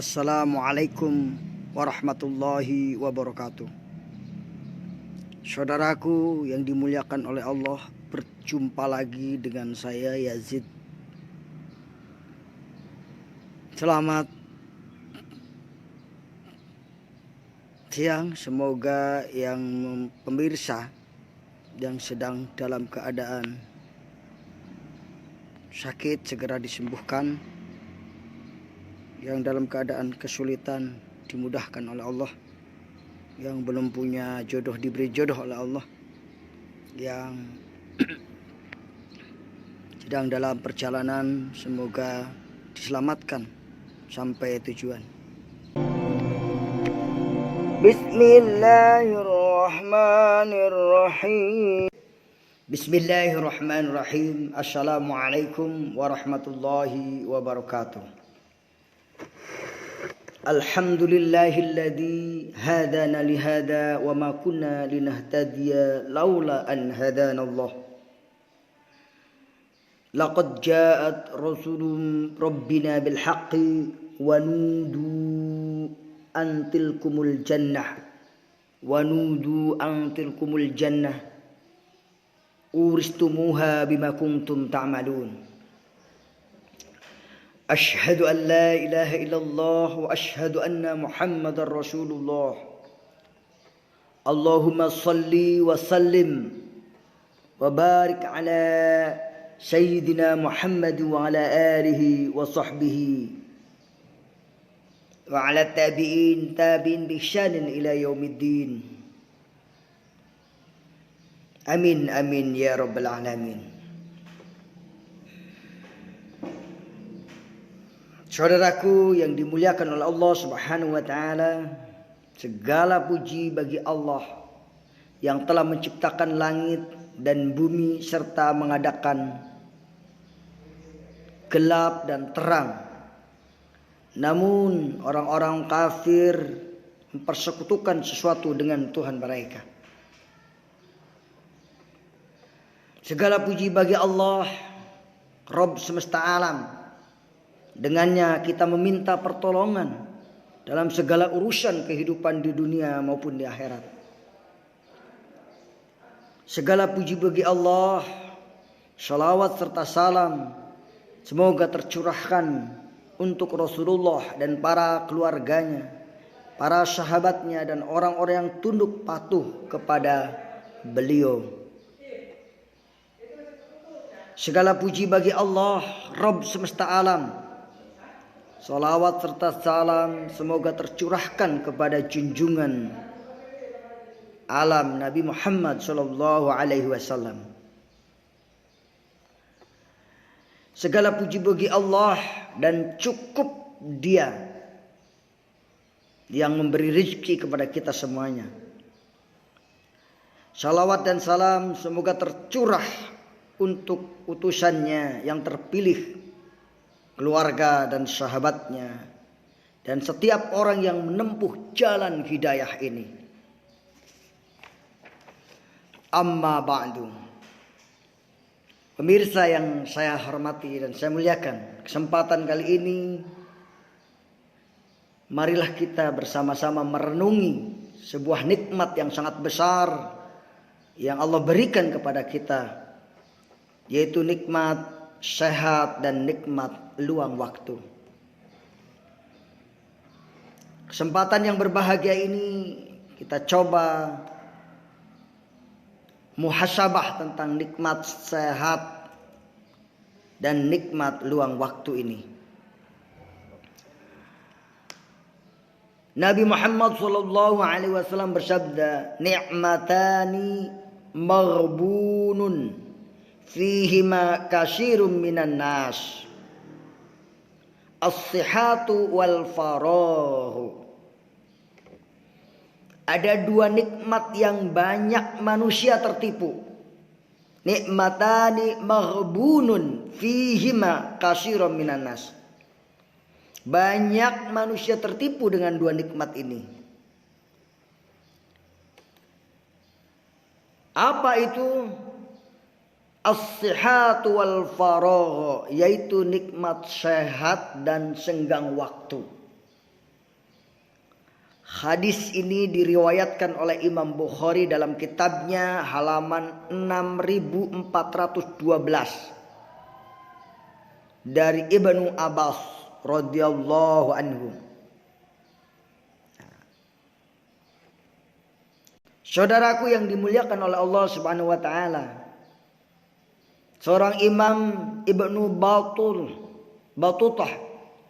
Assalamualaikum warahmatullahi wabarakatuh. Saudaraku yang dimuliakan oleh Allah, berjumpa lagi dengan saya Yazid. Selamat siang, semoga yang pemirsa yang sedang dalam keadaan sakit segera disembuhkan, yang dalam keadaan kesulitan dimudahkan oleh Allah, yang belum punya jodoh diberi jodoh oleh Allah, yang sedang dalam perjalanan semoga diselamatkan sampai tujuan. Bismillahirrahmanirrahim. Bismillahirrahmanirrahim. Assalamualaikum warahmatullahi wabarakatuh. Alhamdulillahilladzi hadana lihada wa ma kunna linahtadiya laula an hadanallah. Laqad ja'at rasulun rabbina bil haqqi wa nudu an tilkumul jannah uristumuha bima kuntum ta'malun. Ashhadu an la ilaha illallah wa ashhadu anna Muhammadar Rasulullah. Allahumma salli wa sallim wa barik ala sayyidina Muhammad wa ala alihi wa sahbihi wa ala tabi'in bi ihsanin ila yaumiddin. Amin amin ya rabbal alamin. Saudaraku yang dimuliakan oleh Allah Subhanahu wa taala, segala puji bagi Allah yang telah menciptakan langit dan bumi serta mengadakan gelap dan terang. Namun orang-orang kafir mempersekutukan sesuatu dengan Tuhan mereka. Segala puji bagi Allah, Rabb semesta alam. Dengannya kita meminta pertolongan dalam segala urusan kehidupan di dunia maupun di akhirat. Segala puji bagi Allah, salawat serta salam semoga tercurahkan untuk Rasulullah dan para keluarganya, para sahabatnya dan orang-orang yang tunduk patuh kepada beliau. Segala puji bagi Allah, Rabb semesta alam. Salawat serta salam semoga tercurahkan kepada junjungan alam Nabi Muhammad sallallahu alaihi wasallam. Segala puji bagi Allah dan cukup Dia yang memberi rezeki kepada kita semuanya. Salawat dan salam semoga tercurah untuk utusannya yang terpilih, keluarga dan sahabatnya, dan setiap orang yang menempuh jalan hidayah ini. Amma ba'du. Pemirsa yang saya hormati dan saya muliakan, kesempatan kali ini marilah kita bersama-sama merenungi sebuah nikmat yang sangat besar yang Allah berikan kepada kita, yaitu nikmat sehat dan nikmat luang waktu. Kesempatan yang berbahagia ini kita coba muhasabah tentang nikmat sehat dan nikmat luang waktu ini. Nabi Muhammad sallallahu alaihi wasallam bersabda, "Ni'matani maghbunun fihima katsirun minan nas, as-sihhatu wal farahu." Ada dua nikmat yang banyak manusia tertipu. Nikmatani maghbunun fihima katsirun minan nas. Banyak manusia tertipu dengan dua nikmat ini. Apa itu? As-sihhatu wal faragh, yaitu nikmat sehat dan senggang waktu. Hadis ini diriwayatkan oleh Imam Bukhari dalam kitabnya halaman 6412 dari Ibnu Abbas radhiyallahu anhu. Saudaraku yang dimuliakan oleh Allah Subhanahu wa taala, seorang Imam Ibnu Battutah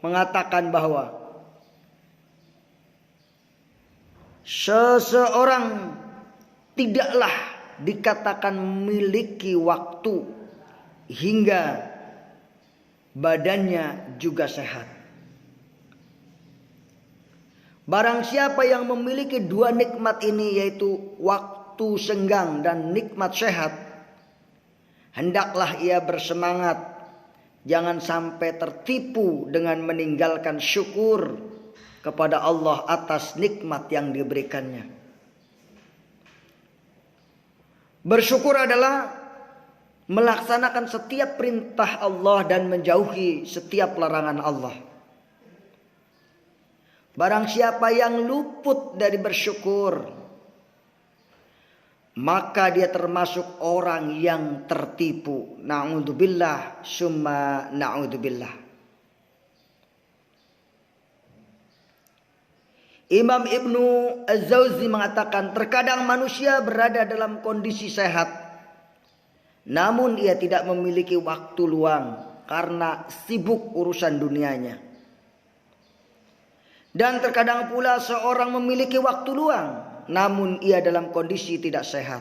mengatakan bahwa seseorang tidaklah dikatakan memiliki waktu hingga badannya juga sehat. Barang siapa yang memiliki dua nikmat ini, yaitu waktu senggang dan nikmat sehat, hendaklah ia bersemangat, jangan sampai tertipu dengan meninggalkan syukur kepada Allah atas nikmat yang diberikannya. Bersyukur adalah melaksanakan setiap perintah Allah dan menjauhi setiap larangan Allah. Barang siapa yang luput dari bersyukur, maka dia termasuk orang yang tertipu. Na'udzubillah summa na'udzubillah. Imam Ibnu Az-Zawzi mengatakan, terkadang manusia berada dalam kondisi sehat, namun ia tidak memiliki waktu luang karena sibuk urusan dunianya. Dan terkadang pula seorang memiliki waktu luang, namun ia dalam kondisi tidak sehat.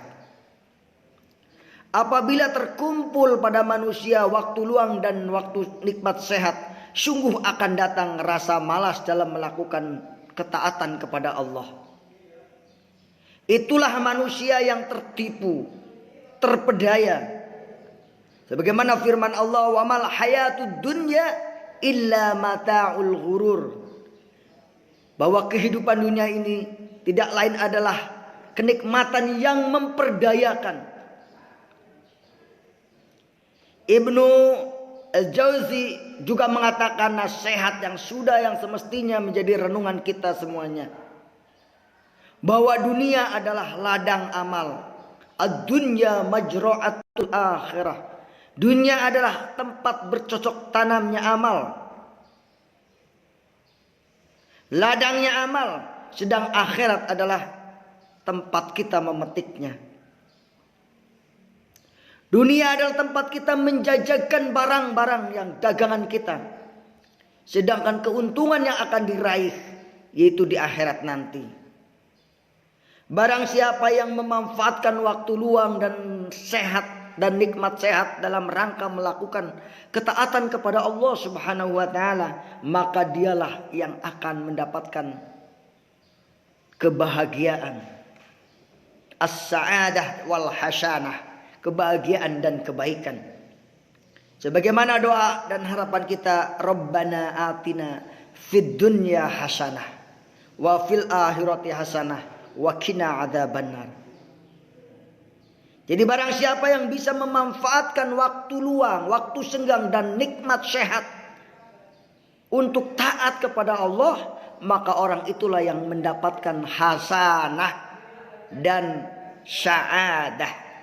Apabila terkumpul pada manusia waktu luang dan waktu nikmat sehat, sungguh akan datang rasa malas dalam melakukan ketaatan kepada Allah. Itulah manusia yang tertipu, terpedaya. Sebagaimana firman Allah, "Wa mal hayatud dunya illa mata'ul ghurur." Bahwa kehidupan dunia ini tidak lain adalah kenikmatan yang memperdayakan. Ibnu Al-Jauzi juga mengatakan nasihat yang semestinya menjadi renungan kita semuanya, bahwa dunia adalah ladang amal. Ad-dunya majra'atul akhirah. Dunia adalah tempat bercocok tanamnya amal, ladangnya amal, sedang akhirat adalah tempat kita memetiknya. Dunia adalah tempat kita menjajakan barang-barang yang dagangan kita, sedangkan keuntungan yang akan diraih yaitu di akhirat nanti. Barang siapa yang memanfaatkan waktu luang dan sehat dan nikmat sehat dalam rangka melakukan ketaatan kepada Allah Subhanahu wa taala, maka dialah yang akan mendapatkan kebahagiaan, as-sa'adah wal hasanah, kebahagiaan dan kebaikan. Sebagaimana doa dan harapan kita, Rabbana atina fid dunya hasanah wa fil akhirati hasanah wa qina adzabannar. Jadi barang siapa yang bisa memanfaatkan waktu luang, waktu senggang dan nikmat sehat untuk taat kepada Allah, maka orang itulah yang mendapatkan hasanah dan sa'adah.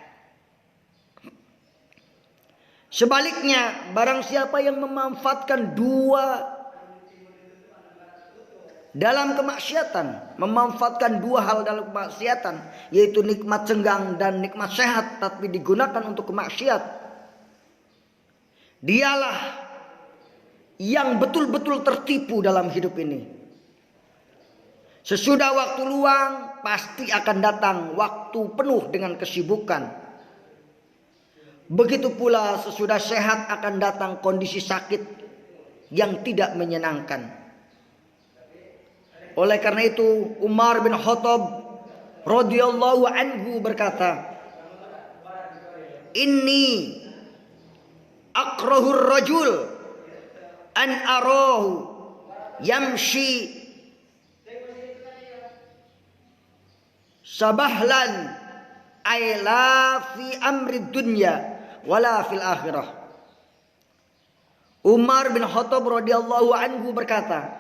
Sebaliknya, barang siapa yang memanfaatkan dua dalam kemaksiatan, memanfaatkan dua hal dalam kemaksiatan, yaitu nikmat senggang dan nikmat sehat, tapi digunakan untuk kemaksiat, dialah yang betul-betul tertipu dalam hidup ini. Sesudah waktu luang, pasti akan datang waktu penuh dengan kesibukan. Begitu pula sesudah sehat akan datang kondisi sakit yang tidak menyenangkan. Oleh karena itu Umar bin Khattab radhiyallahu anhu berkata, "Inni akrahur rajul an arahu yamshi sabahlan ayla fi amri dunya wala fil akhirah." Umar bin Khattab radhiyallahu anhu berkata,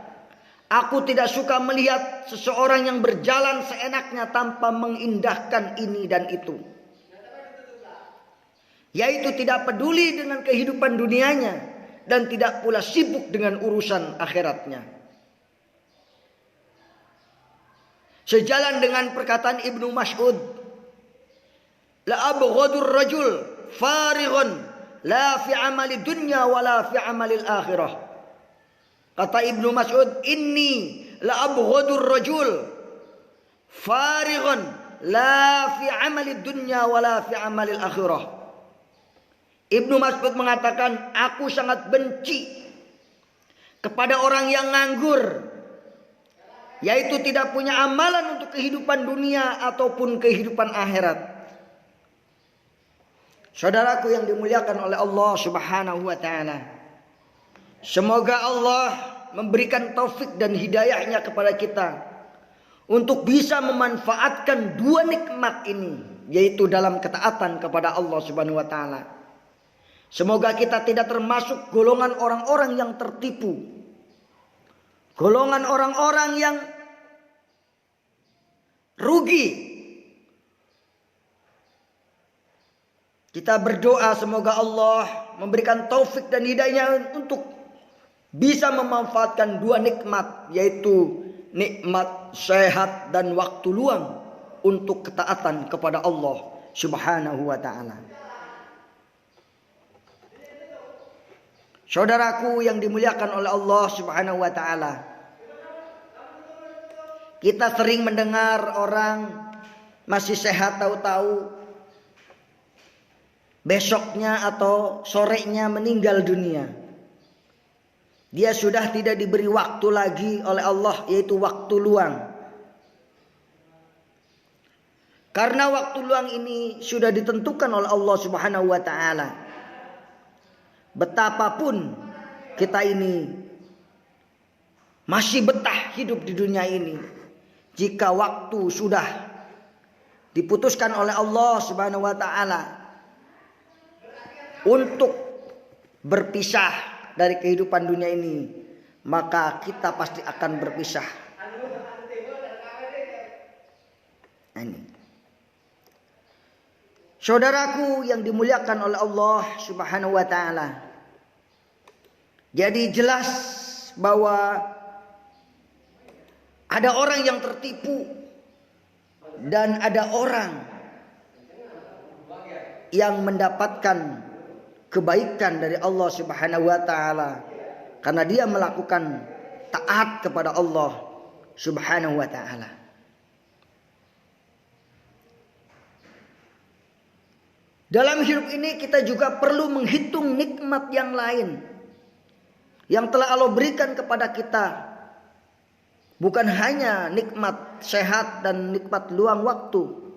Aku tidak suka melihat seseorang yang berjalan seenaknya tanpa mengindahkan ini dan itu. Yaitu tidak peduli dengan kehidupan dunianya dan tidak pula sibuk dengan urusan akhiratnya. Sejalan dengan perkataan Ibnu Mas'ud, la abghadur rajul farighun la fi amali dunya wa la fi amalil akhirah. Kata Ibnu Mas'ud, inni la abghadur rajul farighun la fi amali dunya wa la fi amalil akhirah. Ibnu Mas'ud mengatakan, aku sangat benci kepada orang yang nganggur, yaitu tidak punya amalan untuk kehidupan dunia ataupun kehidupan akhirat. Saudaraku yang dimuliakan oleh Allah Subhanahu wa taala, semoga Allah memberikan taufik dan hidayahnya kepada kita untuk bisa memanfaatkan dua nikmat ini, yaitu dalam ketaatan kepada Allah Subhanahu wa taala. Semoga kita tidak termasuk golongan orang-orang yang tertipu, golongan orang-orang yang rugi. Kita berdoa semoga Allah memberikan taufik dan hidayahnya untuk bisa memanfaatkan dua nikmat, yaitu nikmat sehat dan waktu luang untuk ketaatan kepada Allah Subhanahu wa taala. Saudaraku yang dimuliakan oleh Allah Subhanahu wa taala, kita sering mendengar orang masih sehat tahu-tahu besoknya atau sorenya meninggal dunia. Dia sudah tidak diberi waktu lagi oleh Allah, yaitu waktu luang. Karena waktu luang ini sudah ditentukan oleh Allah Subhanahu wa taala. Betapapun kita ini masih betah hidup di dunia ini, jika waktu sudah diputuskan oleh Allah Subhanahu wa taala untuk berpisah dari kehidupan dunia ini, maka kita pasti akan berpisah. Ini. Saudaraku yang dimuliakan oleh Allah Subhanahu wa taala, jadi jelas bahwa ada orang yang tertipu dan ada orang yang mendapatkan kebaikan dari Allah Subhanahu wa taala karena dia melakukan taat kepada Allah Subhanahu wa taala. Dalam hidup ini kita juga perlu menghitung nikmat yang lain yang telah Allah berikan kepada kita. Bukan hanya nikmat sehat dan nikmat luang waktu,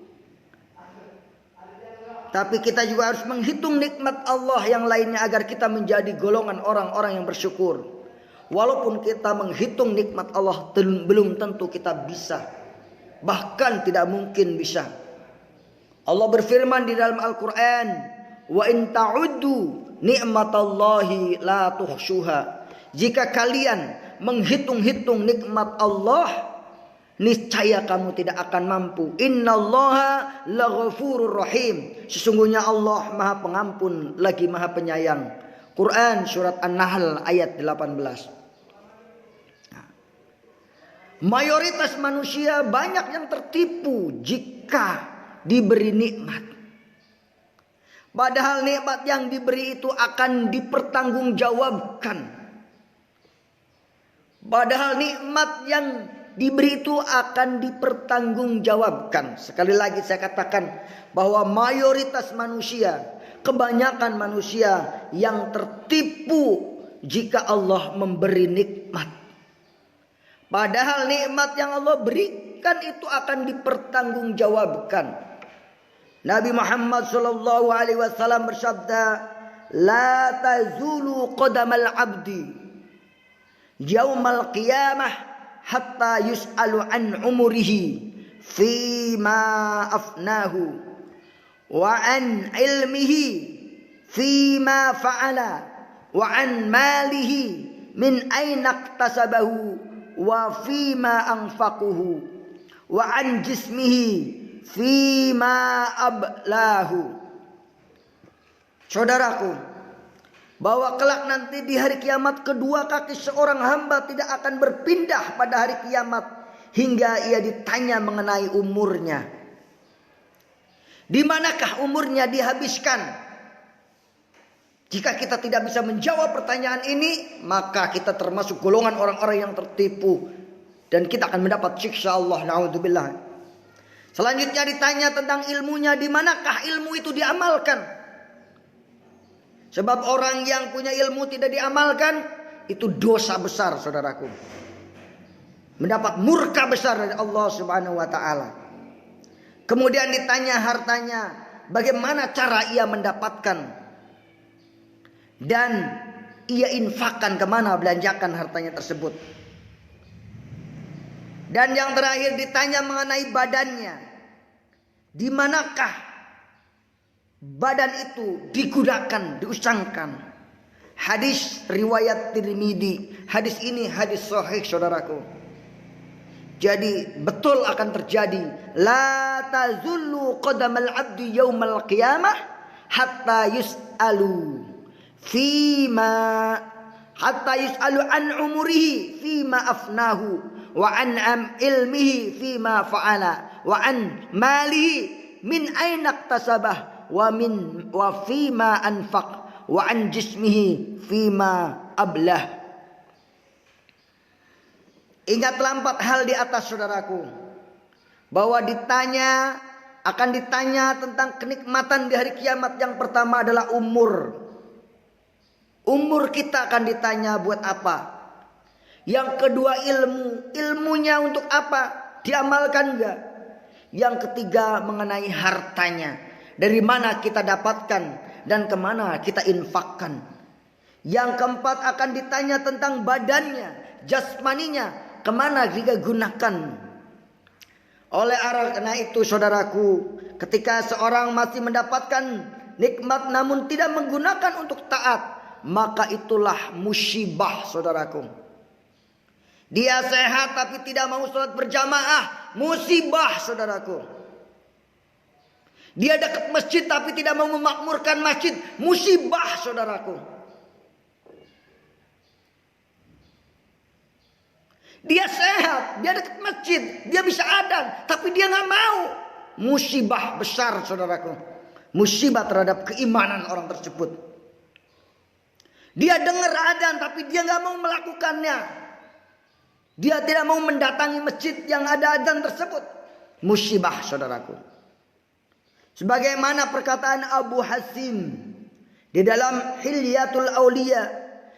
tapi kita juga harus menghitung nikmat Allah yang lainnya agar kita menjadi golongan orang-orang yang bersyukur. Walaupun kita menghitung nikmat Allah, belum tentu kita bisa, bahkan tidak mungkin bisa. Allah berfirman di dalam Al-Quran, wa in ta'uddu ni'matallahi la tuhsuha. Jika kalian menghitung-hitung nikmat Allah, niscaya kamu tidak akan mampu. Innallaha laghafurur rahim. Sesungguhnya Allah Maha Pengampun lagi Maha Penyayang. Quran surat An-Nahl ayat 18. Mayoritas manusia banyak yang tertipu jika diberi nikmat. Padahal nikmat yang diberi itu akan dipertanggungjawabkan. Padahal nikmat yang diberi itu akan dipertanggungjawabkan. Sekali lagi saya katakan bahwa mayoritas manusia, kebanyakan manusia yang tertipu jika Allah memberi nikmat. Padahal nikmat yang Allah berikan itu akan dipertanggungjawabkan. Nabi Muhammad SAW bersabda, la tazulu qadamal abdi yaumal qiyamah hatta yus'alu an umurihi fima afnahu wa an ilmihi fima fa'ala wa an malihi min aina iktasabahu wa fima anfaquhu wa an jismihi fima ablahu. Saudaraku, bahwa kelak nanti di hari kiamat kedua kaki seorang hamba tidak akan berpindah pada hari kiamat hingga ia ditanya mengenai umurnya. Di manakah umurnya dihabiskan? Jika kita tidak bisa menjawab pertanyaan ini, maka kita termasuk golongan orang-orang yang tertipu dan kita akan mendapat siksa Allah. Na'udzubillah. Selanjutnya ditanya tentang ilmunya, di manakah ilmu itu diamalkan? Sebab orang yang punya ilmu tidak diamalkan, itu dosa besar, saudaraku. Mendapat murka besar dari Allah Subhanahu wa taala. Kemudian ditanya hartanya, bagaimana cara ia mendapatkan? Dan ia infakkan kemana, belanjakan hartanya tersebut. Dan yang terakhir ditanya mengenai badannya. Di manakah badan itu digunakan, diusangkan? Hadis riwayat Tirmidzi. Hadis ini hadis sahih, saudaraku. Jadi betul akan terjadi. La tazullu qadamal abdi yaumal qiyamah hatta yus'alu hatta yus'alu an umurihi fima afnahu wa an ilmihi fima fa'ala wa an malihi min aina iktasabah wa fima anfaq wa an jismihi fima ablah. Ingatlah 4 hal di atas, saudaraku, bahwa akan ditanya tentang kenikmatan di hari kiamat. Yang pertama adalah umur. Umur kita akan ditanya buat apa? Yang kedua ilmunya untuk apa? Diamalkan enggak? Yang ketiga mengenai hartanya. Dari mana kita dapatkan dan kemana kita infakkan. Yang keempat akan ditanya tentang badannya, jasmaninya, kemana kita gunakan. Oleh karena itu, saudaraku, ketika seorang masih mendapatkan nikmat namun tidak menggunakan untuk taat, maka itulah musibah, saudaraku. Dia sehat tapi tidak mau sholat berjamaah, musibah, saudaraku. Dia dekat masjid tapi tidak mau memakmurkan masjid, musibah, saudaraku. Dia sehat, dia dekat masjid, dia bisa adzan, tapi dia nggak mau, musibah besar, saudaraku. Musibah terhadap keimanan orang tersebut. Dia dengar adzan tapi dia nggak mau melakukannya. Dia tidak mau mendatangi masjid yang ada adzan tersebut, musibah, saudaraku. Sebagaimana perkataan Abu Hasim di dalam Hilyatul Auliya,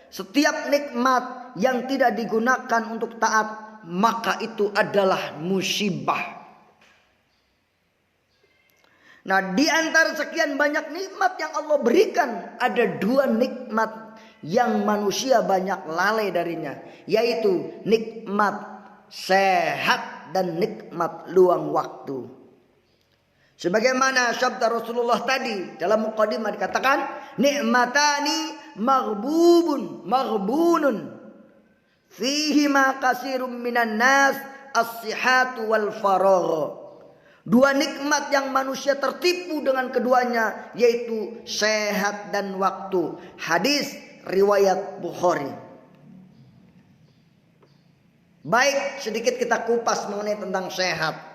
setiap nikmat yang tidak digunakan untuk taat, maka itu adalah musibah. Nah, di antara sekian banyak nikmat yang Allah berikan, ada 2 nikmat yang manusia banyak lalai darinya, yaitu nikmat sehat dan nikmat luang waktu. Sebagaimana sabda Rasulullah tadi dalam muqaddimah dikatakan, nikmatani maghbunun fihi ma kasirun minan nas as-sihhatu wal faragh. 2 nikmat yang manusia tertipu dengan keduanya, yaitu sehat dan waktu. Hadis riwayat Bukhari. Baik, sedikit kita kupas mengenai tentang sehat.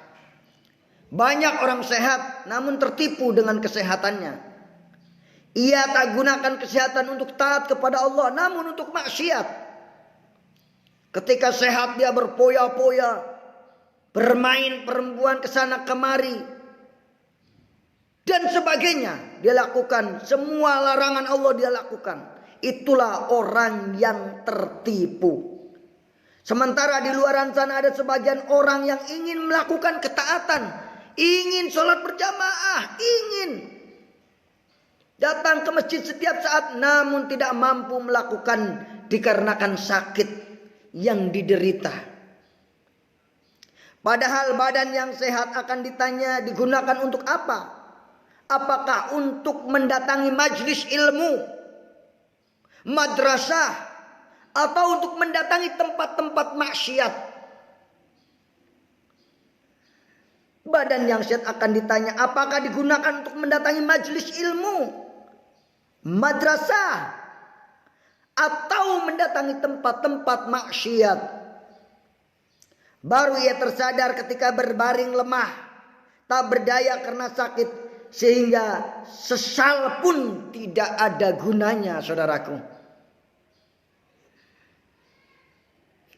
Banyak orang sehat namun tertipu dengan kesehatannya. Ia tak gunakan kesehatan untuk taat kepada Allah, namun untuk maksiat. Ketika sehat dia berpoya-poya, bermain perempuan kesana kemari, dan sebagainya. Dia lakukan semua larangan Allah, dia lakukan. Itulah orang yang tertipu. Sementara di luaran sana ada sebagian orang yang ingin melakukan ketaatan, ingin sholat berjamaah, ingin datang ke masjid setiap saat, namun tidak mampu melakukan dikarenakan sakit yang diderita. Padahal badan yang sehat akan ditanya digunakan untuk apa? Apakah untuk mendatangi majlis ilmu, madrasah, atau untuk mendatangi tempat-tempat maksiat? Badan yang sehat akan ditanya apakah digunakan untuk mendatangi majelis ilmu, madrasah, atau mendatangi tempat-tempat maksiat. Baru ia tersadar ketika berbaring lemah, tak berdaya karena sakit, sehingga sesal pun tidak ada gunanya, saudaraku.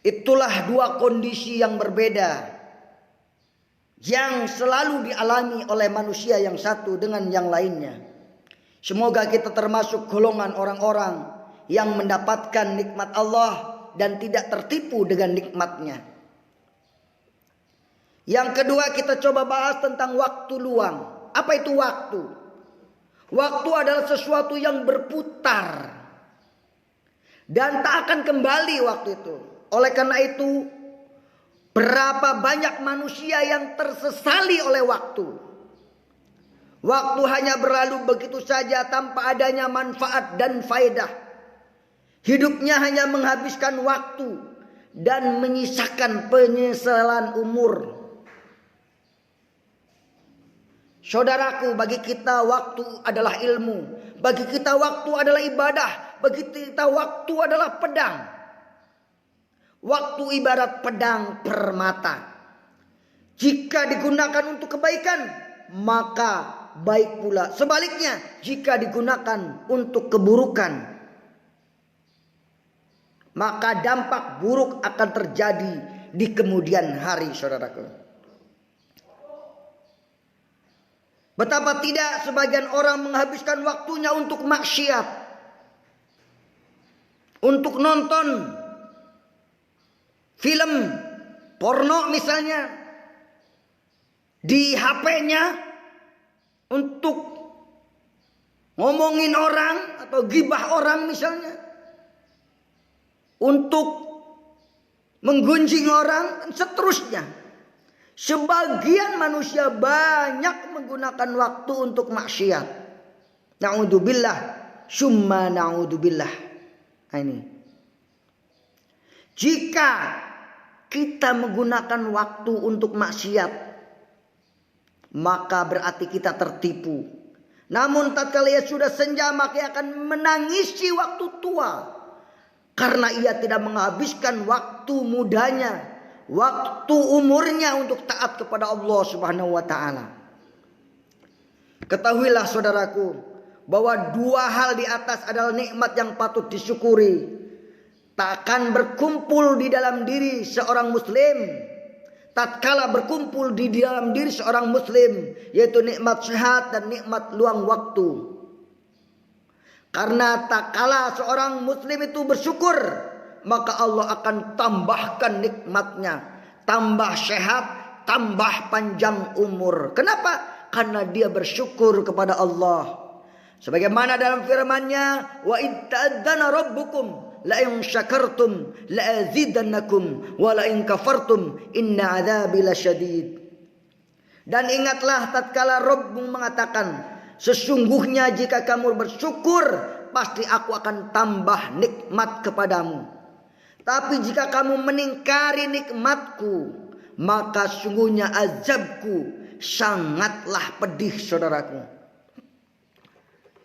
Itulah dua kondisi yang berbeda yang selalu dialami oleh manusia yang satu dengan yang lainnya. Semoga kita termasuk golongan orang-orang yang mendapatkan nikmat Allah dan tidak tertipu dengan nikmatnya. Yang kedua, kita coba bahas tentang waktu luang. Apa itu waktu? Waktu adalah sesuatu yang berputar dan tak akan kembali waktu itu. Oleh karena itu, berapa banyak manusia yang tersesali oleh waktu. Waktu hanya berlalu begitu saja tanpa adanya manfaat dan faedah. Hidupnya hanya menghabiskan waktu dan menyisakan penyesalan umur. Saudaraku, bagi kita waktu adalah ilmu. Bagi kita waktu adalah ibadah. Bagi kita waktu adalah pedang. Waktu ibarat pedang permata. Jika digunakan untuk kebaikan, maka baik pula. Sebaliknya, jika digunakan untuk keburukan, maka dampak buruk akan terjadi di kemudian hari, saudaraku. Betapa tidak sebagian orang menghabiskan waktunya untuk maksiat, untuk nonton film porno misalnya di HP-nya, untuk ngomongin orang atau gibah orang misalnya, untuk menggunjing orang dan seterusnya. Sebagian manusia banyak menggunakan waktu untuk maksiat. Na'udzubillah, summa na'udzubillah. Ini. Jika kita menggunakan waktu untuk maksiat, maka berarti kita tertipu. Namun tatkala ia sudah senja, maka ia akan menangisi waktu tua, karena ia tidak menghabiskan waktu mudanya, waktu umurnya untuk taat kepada Allah Subhanahu wa taala. Ketahuilah saudaraku, bahwa dua hal di atas adalah nikmat yang patut disyukuri. Tak akan berkumpul di dalam diri seorang muslim tatkala berkumpul di dalam diri seorang muslim, yaitu nikmat sehat dan nikmat luang waktu. Karena tatkala seorang muslim itu bersyukur, maka Allah akan tambahkan nikmatnya, tambah sehat, tambah panjang umur. Kenapa? Karena dia bersyukur kepada Allah. Sebagaimana dalam firman-Nya, wa id ta'adzana rabbukum la in syakartum la azidannakum wa la in kafartum inna adzabi lasyadid. Dan ingatlah tatkala Rabbmu mengatakan, sesungguhnya jika kamu bersyukur, pasti aku akan tambah nikmat kepadamu. Tapi jika kamu meningkari nikmatku, maka sungguhnya azabku sangatlah pedih, saudaraku.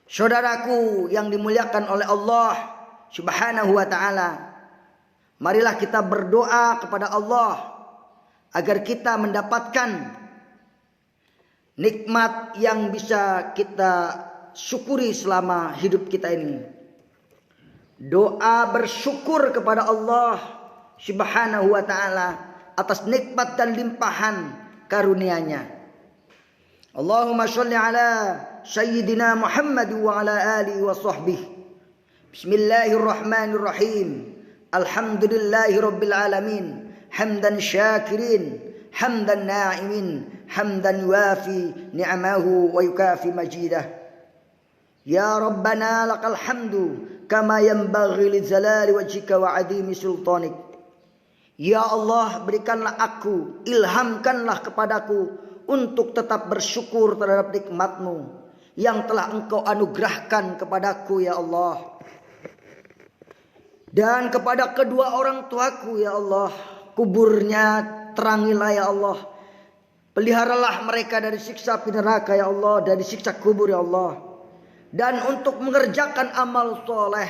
Saudaraku yang dimuliakan oleh Allah Subhanahu wa ta'ala, marilah kita berdoa kepada Allah agar kita mendapatkan nikmat yang bisa kita syukuri selama hidup kita ini. Doa bersyukur kepada Allah Subhanahu wa ta'ala atas nikmat dan limpahan karunia-Nya. Allahumma sholli ala sayyidina Muhammad wa ala alihi wa sahbihi. Bismillahirrahmanirrahim. Alhamdulillahi rabbil alamin. Hamdan syakirin, hamdan na'imin, hamdan yuafi ni'amahu wa yukafi majidah. Ya Rabbana lakal hamdu kama yanbaghi li jalali wajhika wa 'azimi sultanik. Ya Allah, berikanlah aku, ilhamkanlah kepadaku untuk tetap bersyukur terhadap nikmat-Mu yang telah Engkau anugerahkan kepadaku, ya Allah. Dan kepada kedua orang tuaku, ya Allah, kuburnya terangilah, ya Allah. Peliharalah mereka dari siksa api neraka ya Allah, dari siksa kubur ya Allah. Dan untuk mengerjakan amal soleh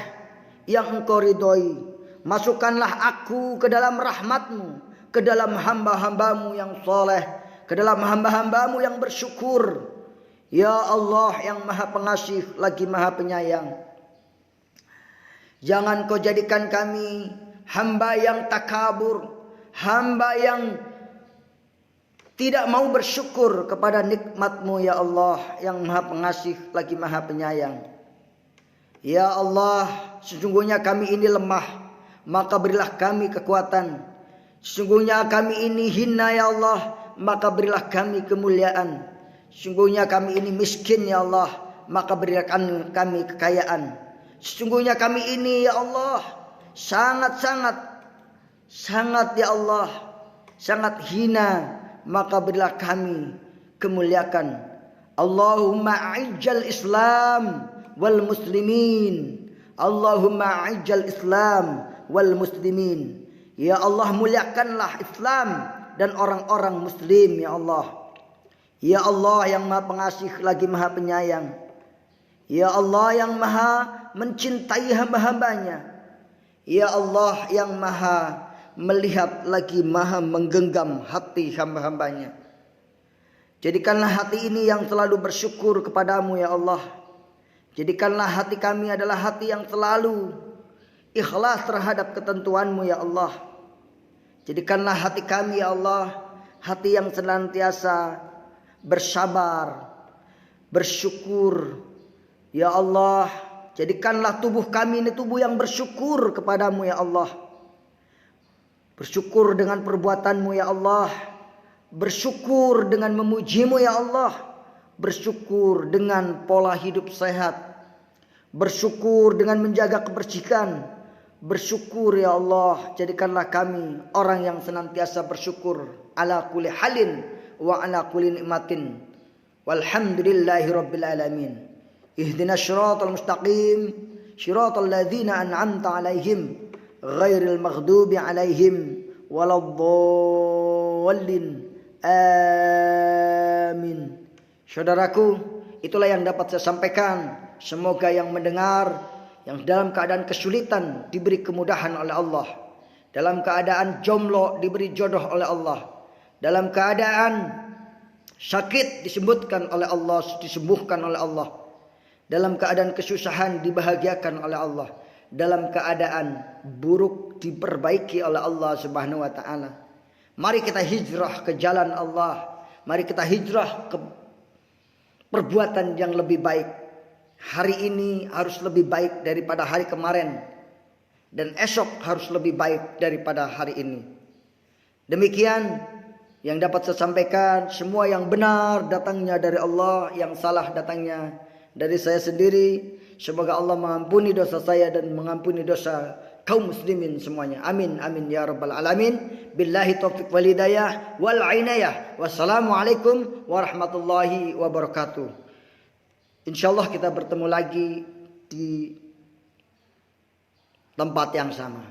yang Engkau ridhoi, masukkanlah aku ke dalam rahmat-Mu, ke dalam hamba-hamba-Mu yang soleh, ke dalam hamba-hamba-Mu yang bersyukur. Ya Allah yang maha pengasih lagi maha penyayang. Jangan Kau jadikan kami hamba yang takabur, hamba yang tidak mau bersyukur kepada nikmat-Mu ya Allah yang maha pengasih lagi maha penyayang. Ya Allah, sesungguhnya kami ini lemah, maka berilah kami kekuatan. Sesungguhnya kami ini hina ya Allah, maka berilah kami kemuliaan. Sesungguhnya kami ini miskin ya Allah, maka berikan kami kekayaan. Sesungguhnya kami ini ya Allah sangat ya Allah sangat hina, maka berilah kami kemuliaan. Allahumma a'ijjal Islam wal muslimin. Allahumma a'ijjal Islam wal muslimin. Ya Allah, muliakanlah Islam dan orang-orang muslim ya Allah. Ya Allah yang maha pengasih lagi maha penyayang. Ya Allah yang maha mencintai hamba-hambanya. Ya Allah yang maha melihat lagi maha menggenggam hati hamba-hambanya. Jadikanlah hati ini yang selalu bersyukur kepadamu ya Allah. Jadikanlah hati kami adalah hati yang selalu ikhlas terhadap ketentuanmu ya Allah. Jadikanlah hati kami ya Allah hati yang senantiasa bersabar, bersyukur. Ya Allah, jadikanlah tubuh kami ini tubuh yang bersyukur kepadamu ya Allah. Bersyukur dengan perbuatanmu ya Allah. Bersyukur dengan memujimu ya Allah. Bersyukur dengan pola hidup sehat. Bersyukur dengan menjaga kebersihan. Bersyukur ya Allah, jadikanlah kami orang yang senantiasa bersyukur ala kulli halin wa ala kulli nikmatin. Walhamdulillahi rabbil alamin. Ihdinas siratal mustaqim, siratal ladzina an'amta alaihim, ghairil maghdubi alaihim waladdallin. Amin. Saudaraku, itulah yang dapat saya sampaikan. Semoga yang mendengar, yang dalam keadaan kesulitan diberi kemudahan oleh Allah, dalam keadaan jomblo diberi jodoh oleh Allah, dalam keadaan sakit disembuhkan oleh Allah, dalam keadaan kesusahan dibahagiakan oleh Allah, dalam keadaan buruk diperbaiki oleh Allah Subhanahu wa taala. Mari kita hijrah ke jalan Allah. Mari kita hijrah ke perbuatan yang lebih baik. Hari ini harus lebih baik daripada hari kemarin, dan esok harus lebih baik daripada hari ini. Demikian yang dapat saya sampaikan. Semua yang benar datangnya dari Allah, yang salah datangnya dari saya sendiri. Semoga Allah mengampuni dosa saya dan mengampuni dosa kaum muslimin semuanya. Amin amin ya rabbal alamin. Billahi taufiq wal hidayah wal inayah. Wassalamualaikum warahmatullahi wabarakatuh. Insyaallah kita bertemu lagi di tempat yang sama.